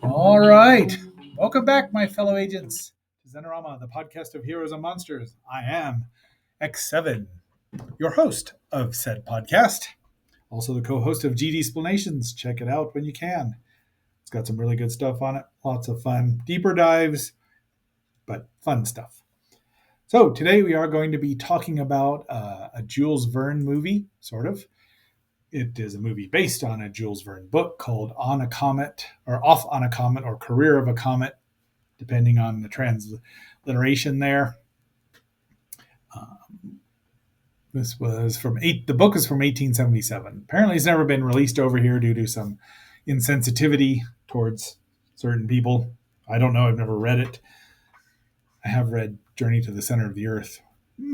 All right. Welcome back, my fellow agents, to Zenorama, the podcast of heroes and monsters. I am X7, your host of said podcast, also the co host of GD Explanations. Check it out when you can. It's got some really good stuff on it, lots of fun, deeper dives, but fun stuff. So, today we are going to be talking about a Jules Verne movie, sort of. It is a movie based on a Jules Verne book called On a Comet, or Off on a Comet, or Career of a Comet, depending on the transliteration there. This was the book is from 1877. Apparently, it's never been released over here due to some insensitivity towards certain people. I don't know. I've never read it. I have read Journey to the Center of the Earth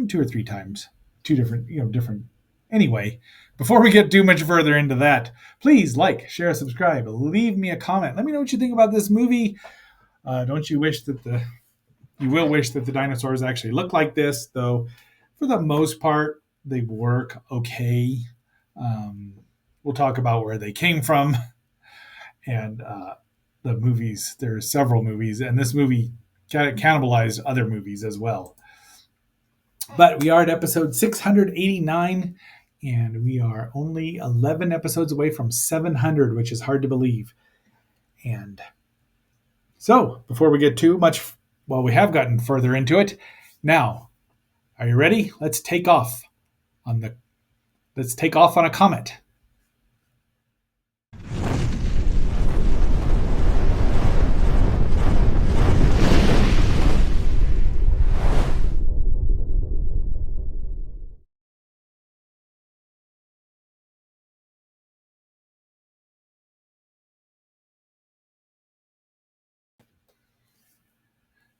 2 or 3 times. Two different. Anyway, before we get too much further into that, please like, share, subscribe, leave me a comment. Let me know what you think about this movie. Don't you wish that you will wish that the dinosaurs actually look like this, though for the most part, they work okay. We'll talk about where they came from and the movies. There's several movies, and this movie cannibalized other movies as well. But we are at episode 689, and we are only 11 episodes away from 700, which is hard to believe. And so, before we get too much, well, we have gotten further into it. Now, are you ready? Let's take off on a comet.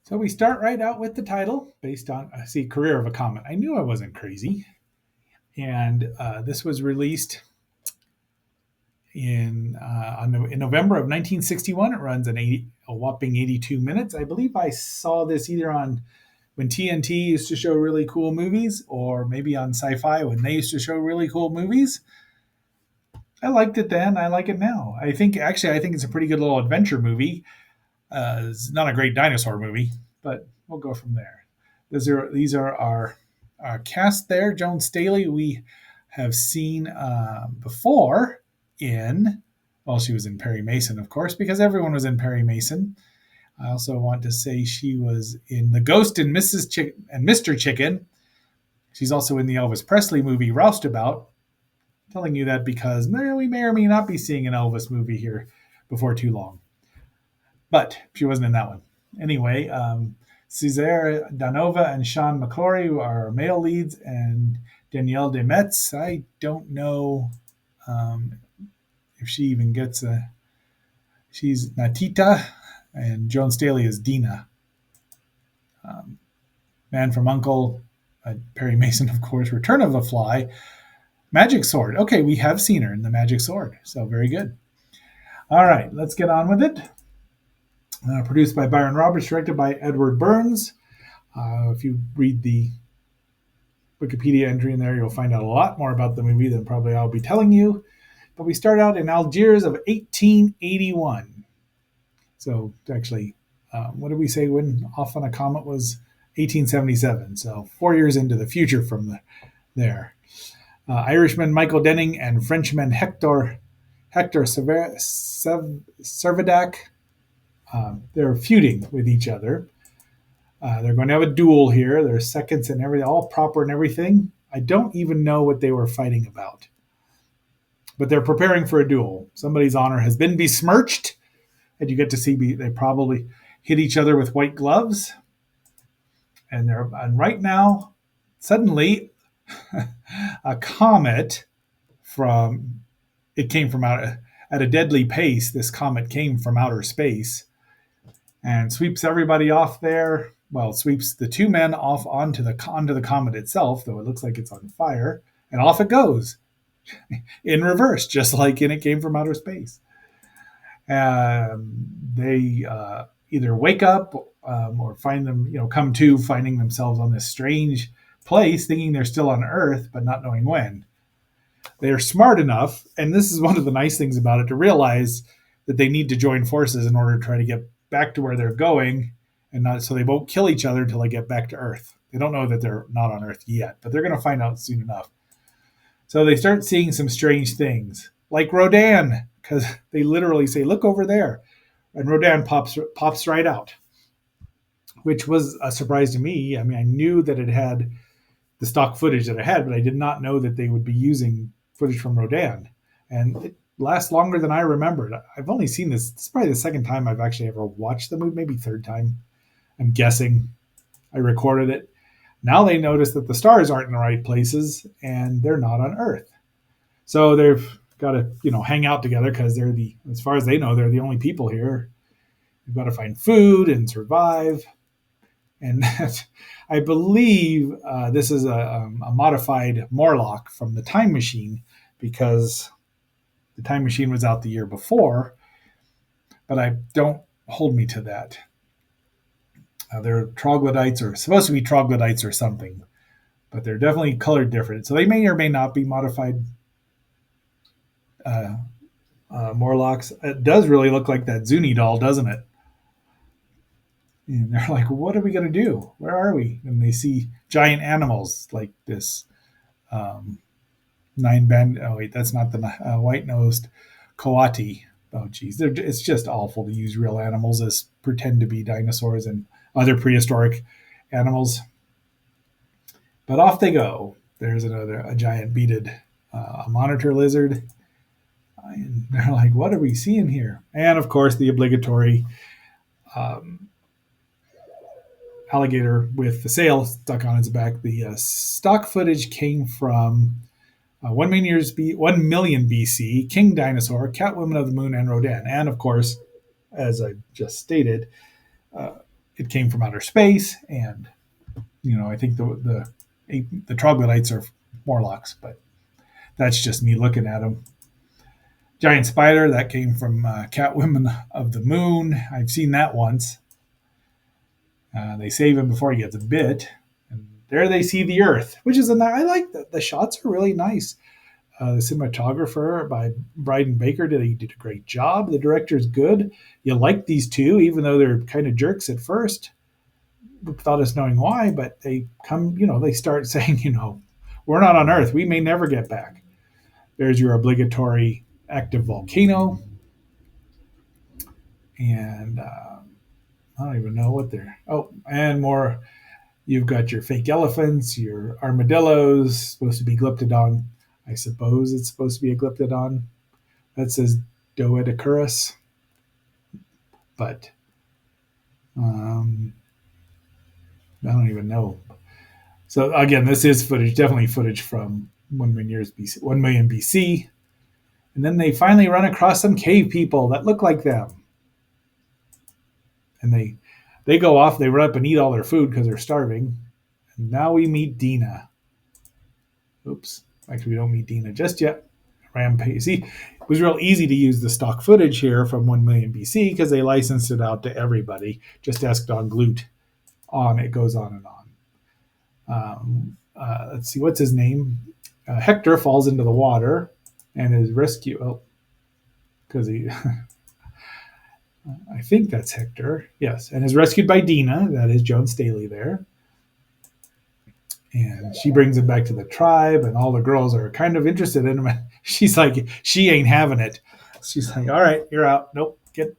So we start right out with the title based on, Career of a Comet. I knew I wasn't crazy. And this was released in November of 1961. It runs a whopping 82 minutes. I believe I saw this either on when TNT used to show really cool movies, or maybe on Sci-Fi when they used to show really cool movies. I liked it then. I like it now. I think it's a pretty good little adventure movie. It's not a great dinosaur movie, but we'll go from there. These are our cast there. Joan Staley, we have seen before she was in Perry Mason, of course, because everyone was in Perry Mason. I also want to say she was in The Ghost and Mr. Chicken. She's also in the Elvis Presley movie Roustabout. I'm telling you that because we may or may not be seeing an Elvis movie here before too long. But she wasn't in that one. Anyway, Cesare Danova and Sean McClory are male leads, and Danielle Demetz, I don't know if she even gets she's Natita, and Joan Staley is Dina. Man from U.N.C.L.E., Perry Mason, of course, Return of the Fly, Magic Sword. Okay, we have seen her in the Magic Sword, so very good. All right, let's get on with it. Produced by Byron Roberts, directed by Edward Burns. If you read the Wikipedia entry in there, you'll find out a lot more about the movie than probably I'll be telling you. But we start out in Algiers of 1881. So actually, what did we say when Off on a Comet was? 1877. So 4 years into the future from there. Irishman Michael Denning and Frenchman Hector Servadac. They're feuding with each other. They're going to have a duel here. There's seconds and everything, all proper and everything. I don't even know what they were fighting about. But they're preparing for a duel. Somebody's honor has been besmirched. And you get to see they probably hit each other with white gloves. And right now, suddenly, a comet came from out at a deadly pace. This comet came from outer space and sweeps everybody off there. Well, sweeps the two men off onto the comet itself, though it looks like it's on fire, and off it goes in reverse, just like it came from outer space. They either wake up or find them, come to finding themselves on this strange place, thinking they're still on Earth, but not knowing when. They're smart enough, and this is one of the nice things about it, to realize that they need to join forces in order to try to get back to where they're going, and not so they won't kill each other until they get back to Earth. They don't know that they're not on Earth yet, but they're going to find out soon enough. So they start seeing some strange things, like Rodan, because they literally say, "Look over there," and Rodan pops right out, which was a surprise to me. I mean, I knew that it had the stock footage that it had, but I did not know that they would be using footage from Rodan. And it lasts longer than I remembered. I've only seen this. This is probably the second time I've actually ever watched the movie, maybe third time. I'm guessing. I recorded it. Now they notice that the stars aren't in the right places and they're not on Earth. So they've got to, hang out together because as far as they know, they're the only people here. They've got to find food and survive. And I believe this is a modified Morlock from the Time Machine, because the Time Machine was out the year before, but I don't hold me to that. They're troglodytes, or supposed to be troglodytes or something, but they're definitely colored different. So they may or may not be modified uh, Morlocks. It does really look like that Zuni doll, doesn't it? And they're like, "What are we going to do? Where are we?" And they see giant animals like this nine band. Oh wait, that's not the white-nosed coati. Oh geez, it's just awful to use real animals as pretend to be dinosaurs and other prehistoric animals. But off they go. There's a giant beaded a monitor lizard. And they're like, "What are we seeing here?" And of course, the obligatory um, alligator with the sail stuck on its back. The stock footage came from 1 million BC, King Dinosaur, Catwoman of the Moon, and Rodan. And of course, as I just stated, uh, it came from outer space. And I think the troglodytes are Morlocks, but that's just me looking at them. Giant spider, that came from Catwoman of the Moon. I've seen that once. They save him before he gets bit. And there they see the Earth, which is I like that. The shots are really nice. The cinematographer by Bryden Baker did a great job. The director's good. You like these two, even though they're kind of jerks at first, without us knowing why. But they start saying, we're not on Earth. We may never get back. There's your obligatory active volcano. And I don't even know what they're. Oh, and more. You've got your fake elephants, your armadillos, supposed to be glyptodon. I suppose it's supposed to be a glyptodon. That says Doedicurus. But I don't even know. So again, this is footage, definitely footage from 1 million years BC, 1 million BC. And then they finally run across some cave people that look like them. And they go off, they run up and eat all their food because they're starving. And now we meet Dina. Oops. Actually, we don't meet Dina just yet. Rampage. See, it was real easy to use the stock footage here from 1 million BC because they licensed it out to everybody. Just asked on Glute. On it goes on and on. Let's see, what's his name? Hector falls into the water and is rescued. Oh, because he. I think that's Hector. Yes, and is rescued by Dina. That is Joan Staley there. And she brings him back to the tribe, and all the girls are kind of interested in him. She's like, she ain't having it. She's like, "All right, you're out. Nope, get."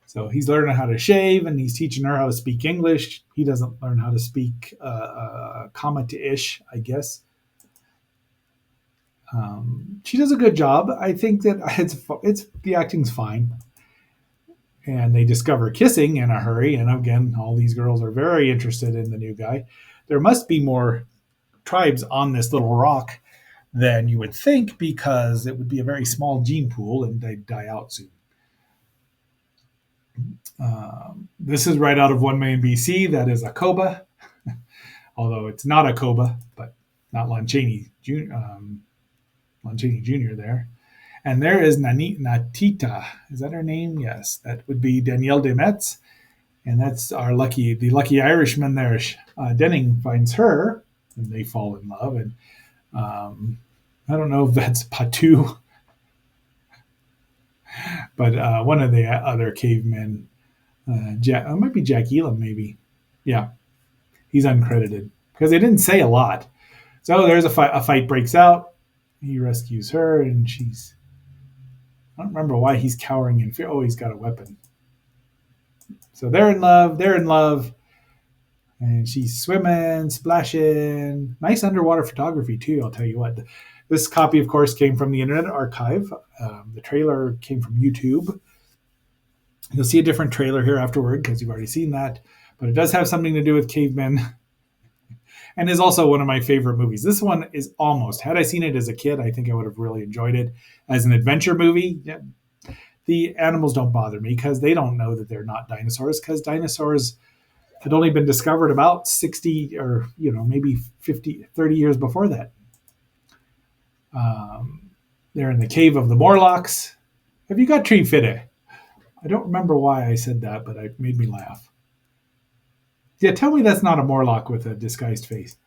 So he's learning how to shave, and he's teaching her how to speak English. He doesn't learn how to speak comet-ish, I guess. She does a good job. I think that it's the acting's fine. And they discover kissing in a hurry. And again, all these girls are very interested in the new guy. There must be more tribes on this little rock than you would think, because it would be a very small gene pool and they'd die out soon. This is right out of 1 million BC. That is a Koba, although it's not a Koba, but not Lon Chaney Jr. there. And there is Natita. Is that her name? Yes, that would be Danielle Demetz. And that's the lucky Irishman there. Denning finds her, and they fall in love. And I don't know if that's Patu, but one of the other cavemen, Jack, it might be Jack Elam, maybe. Yeah, he's uncredited because they didn't say a lot. So there's a fight. A fight breaks out. He rescues her, and she's. I don't remember why he's cowering in fear. Oh, he's got a weapon. So they're in love. They're in love, and she's swimming, splashing. Nice underwater photography too. I'll tell you what. This copy, of course, came from the Internet Archive. The trailer came from YouTube. You'll see a different trailer here afterward because you've already seen that, but it does have something to do with cavemen and is also one of my favorite movies. This one is almost, had I seen it as a kid, I think I would have really enjoyed it. As an adventure movie, yeah, the animals don't bother me because they don't know that they're not dinosaurs because dinosaurs had only been discovered about 60 or, maybe 50, 30 years before that. Um, they're in the cave of the Morlocks. Have you got tree fitted? I don't remember why I said that, but it made me laugh. Yeah, tell me that's not a Morlock with a disguised face.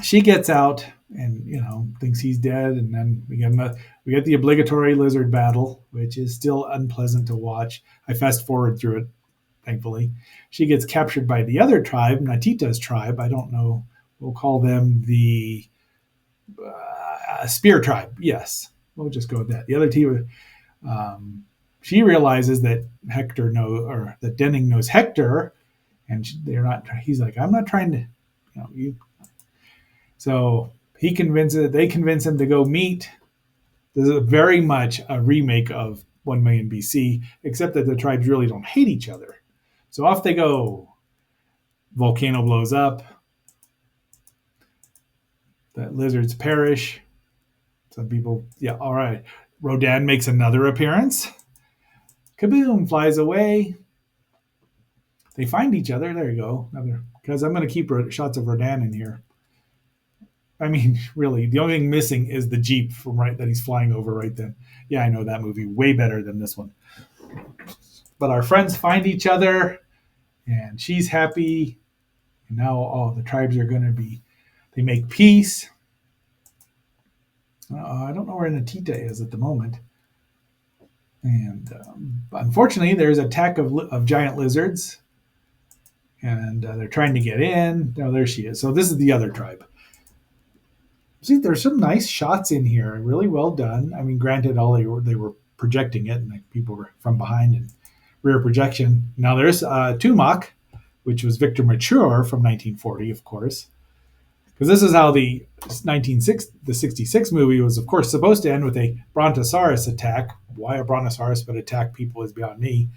She gets out and thinks he's dead, and then we get the obligatory lizard battle, which is still unpleasant to watch. I fast forward through it, thankfully. She gets captured by the other tribe, Natita's tribe. I don't know. We'll call them the Spear tribe. Yes, we'll just go with that. The other team. She realizes that Hector knows, or that Denning knows Hector, and they're not. He's like, I'm not trying to, you. So they convince him to go meet. This is very much a remake of 1 million BC, except that the tribes really don't hate each other. So off they go. Volcano blows up. The lizards perish. Some people, yeah, all right. Rodan makes another appearance. Kaboom, flies away. They find each other. There you go. Because I'm going to keep shots of Rodan in here. I mean, really, the only thing missing is the Jeep from right that he's flying over right then. Yeah, I know that movie way better than this one. But our friends find each other, and she's happy. And now all the tribes are going to be, they make peace. I don't know where Natita is at the moment. And unfortunately, there's an attack of giant lizards, and they're trying to get in. Oh, there she is. So this is the other tribe. See, there's some nice shots in here, really well done. I mean, granted, all they were projecting it, and people were from behind and rear projection. Now there's Tumac, which was Victor Mature from 1940, of course, because this is how the 66 movie was, of course, supposed to end with a brontosaurus attack. Why a brontosaurus would attack people is beyond me.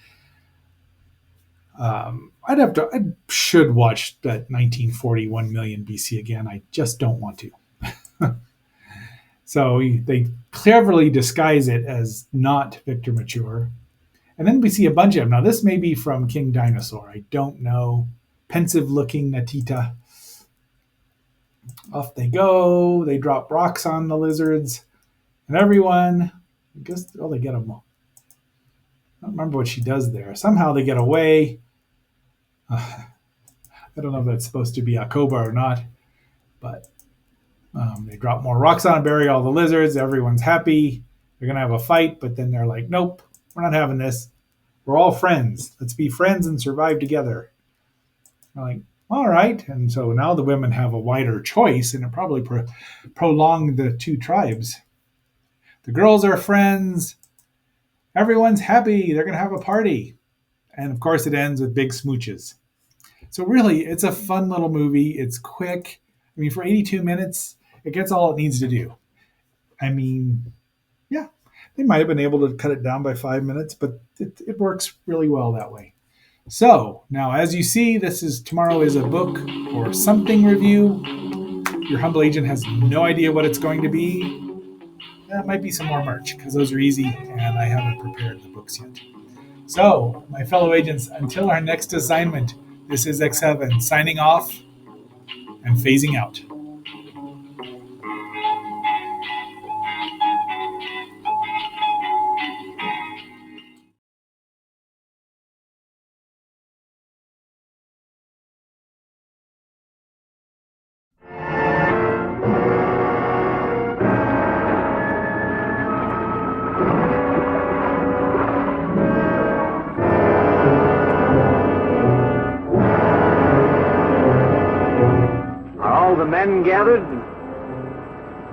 I should watch that 1941 million BC again. I just don't want to. So they cleverly disguise it as not Victor Mature. And then we see a bunch of them. Now, this may be from King Dinosaur. I don't know. Pensive looking Natita. Off they go. They drop rocks on the lizards. And everyone, they get them all. I don't remember what she does there. Somehow they get away. I don't know if that's supposed to be a cobra or not, but they drop more rocks on and bury all the lizards. Everyone's happy. They're going to have a fight, but then they're like, nope, we're not having this. We're all friends. Let's be friends and survive together. They're like, all right. And so now the women have a wider choice, and it probably prolonged the two tribes. The girls are friends. Everyone's happy. They're going to have a party. And of course, it ends with big smooches. So really, it's a fun little movie. It's quick. I mean, for 82 minutes, it gets all it needs to do. I mean, yeah, they might have been able to cut it down by 5 minutes, but it works really well that way. So now, as you see, tomorrow is a book or something review. Your humble agent has no idea what it's going to be. That might be some more merch because those are easy, and I haven't prepared the books yet. So, my fellow agents, until our next assignment, this is X7 signing off and phasing out.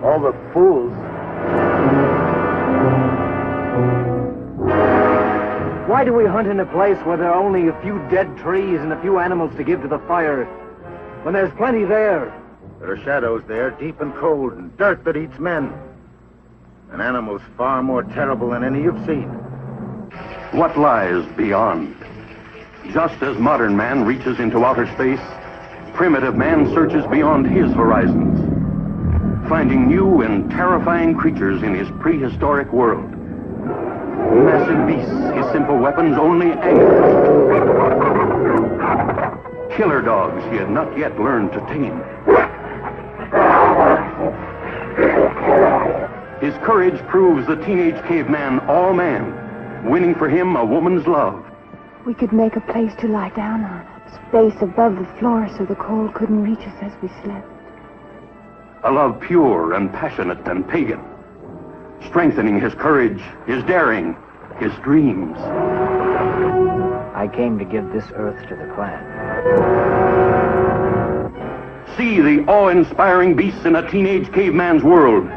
All the fools. Why do we hunt in a place where there are only a few dead trees and a few animals to give to the fire, when there's plenty there? There are shadows there, deep and cold, and dirt that eats men. And animals far more terrible than any you've seen. What lies beyond? Just as modern man reaches into outer space, primitive man searches beyond his horizons, finding new and terrifying creatures in his prehistoric world. Massive beasts, his simple weapons only anger. Killer dogs he had not yet learned to tame. His courage proves the teenage caveman all man, winning for him a woman's love. We could make a place to lie down on, space above the floor so the cold couldn't reach us as we slept. A love pure and passionate and pagan, strengthening his courage, his daring, his dreams. I came to give this earth to the clan. See the awe-inspiring beasts in a teenage caveman's world.